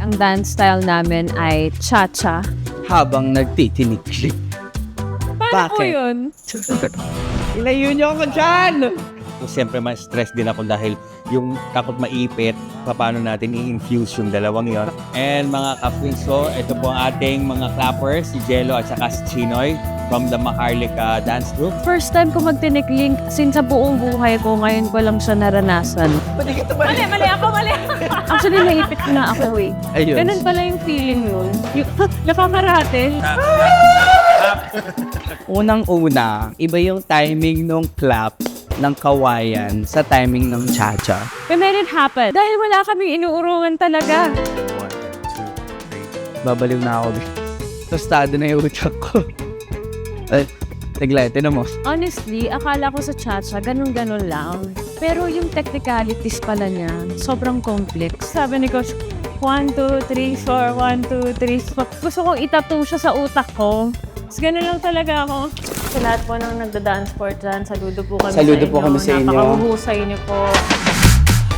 Ang dance style namin ay cha-cha. Habang nagtitinik. Paano po Bakit? yun? Ilayo niyo ako dyan! Siyempre, ma-stress din ako dahil yung takot maipit, paano natin i-infuse yung dalawang yon. And mga ka-queens ko, ito po ang ating mga clappers, si Jello at saka si Chinoy from the Maharlika Dance Group. First time ko magtinikling since sa buong buhay ko, ngayon ko lang siya naranasan. Mali ako. Actually, naipit ko na ako eh. Ayun. Ganun pala yung feeling yun. Yung nakakaratel. Unang-una, iba yung timing ng clap ng kawayan sa timing ng cha-cha. We made it happen. Dahil wala kaming inuurungan talaga. Babaliw na ako. Tostado na yung utak ko. Ay, tigla, tinan mo. Honestly, akala ko sa cha-cha, ganun-ganun lang. Pero yung technicalities pala niya, sobrang complex. Sabi ni Coach, 1, 2, 3, 4, 1, 2, 3, 4. Gusto kong itattoo siya sa utak ko. Tapos ganun lang talaga ako. Sa lahat po ng nagda-dance sport dyan, saludo po kami Saludo po kami sa inyo. Napakahuhusay niyo po.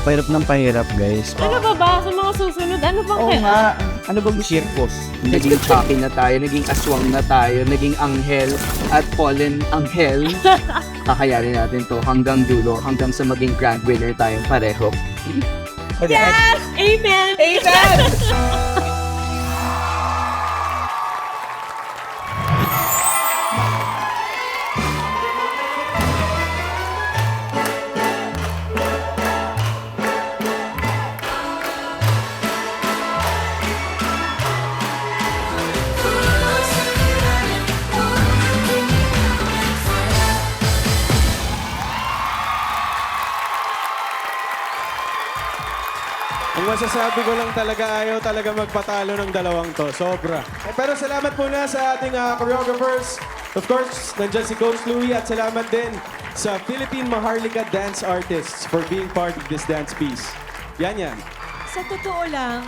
Pahirap ng pahirap, guys. Ano ba sa mga susunod? Ano bang Oo nga. Ano bang circus? Naging Chucky na tayo, naging aswang na tayo, naging anghel at fallen anghel. Kakayanin natin to hanggang dulo, hanggang sa maging grand winner tayong pareho. Yes! Amen! Amen! Ang masasabi ko lang talaga, ayaw talaga magpatalo ng dalawang to. Sobra. Pero salamat muna sa ating choreographers. Of course, nandyan si Coach Louie at salamat din sa Philippine Maharlika Dance Artists for being part of this dance piece. Yan. Sa totoo lang,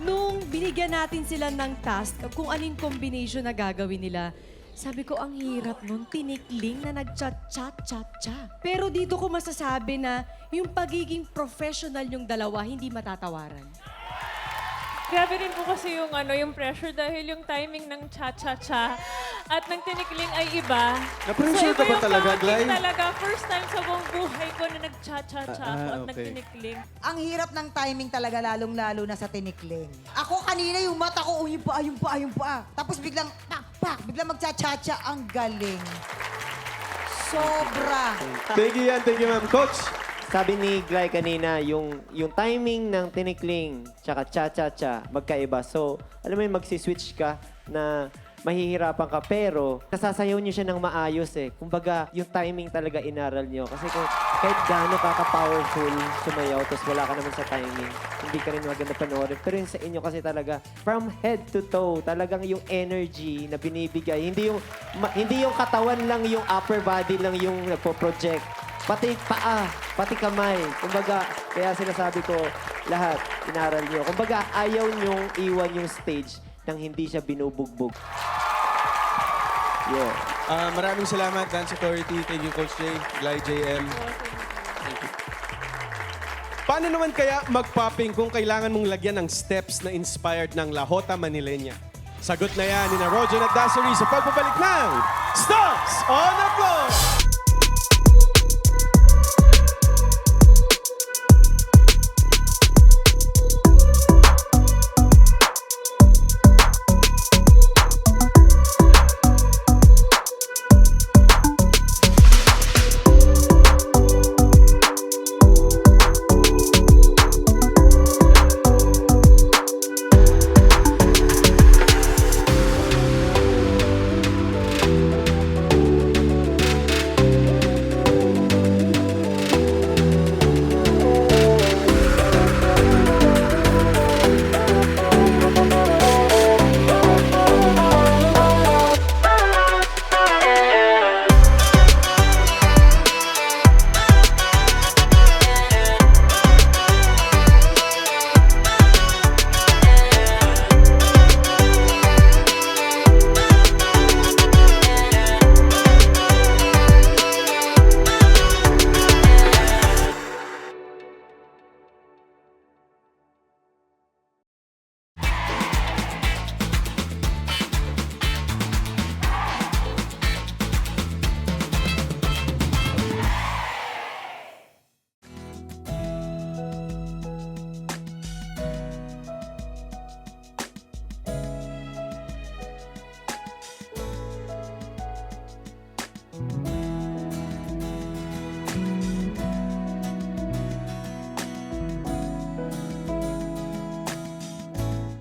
nung binigyan natin sila ng task, kung anong combination na gagawin nila, sabi ko, ang hirap nun, tinikling na nag-chat-chat-chat-chat. Pero dito ko masasabi na yung pagiging professional yung dalawa, hindi matatawaran. Grabe rin po kasi yung pressure dahil yung timing ng cha-cha-cha at ng tinikling ay iba. Na-pressure ka ba yung talaga, bonding Glay? talaga. First time sa buong buhay ko na nag-cha-cha-cha ako at okay. nagtinikling. Ang hirap ng timing talaga, lalong-lalo na sa tinikling. Ako kanina yung mata ko, ayun pa. Tapos biglang, pak, biglang magcha-cha-cha. Ang galing. Sobra. Thank you, ma'am. Coach, Sabi ni Glay kanina, yung timing ng tinikling tsaka cha-cha-cha, magkaiba. So, alam mo yung magsiswitch ka na mahihirapan ka, pero nasasayaw niyo siya ng maayos eh. Kumbaga, yung timing talaga inaral niyo. Kasi kung kahit gaano ka-powerful sumayaw, tapos wala ka naman sa timing, hindi ka rin maganda panoorin. Pero yung sa inyo kasi talaga, from head to toe, talagang yung energy na binibigay. Hindi yung katawan lang, yung upper body lang yung nagpo-project. Pati paa, pati kamay. Kumbaga, kaya sinasabi ko, lahat, inaral niyo. Kumbaga, ayaw niyong iwan yung stage nang hindi siya binubugbog. Yeah. maraming salamat, Dance Authority. Thank you, Coach Jay, Glay JM. Thank you. Paano naman kaya mag-popping kung kailangan mong lagyan ng steps na inspired ng La Jota Manileña? Sagot na yan ni Roger at Dassery sa pagbabalik ng Stars on the Floor!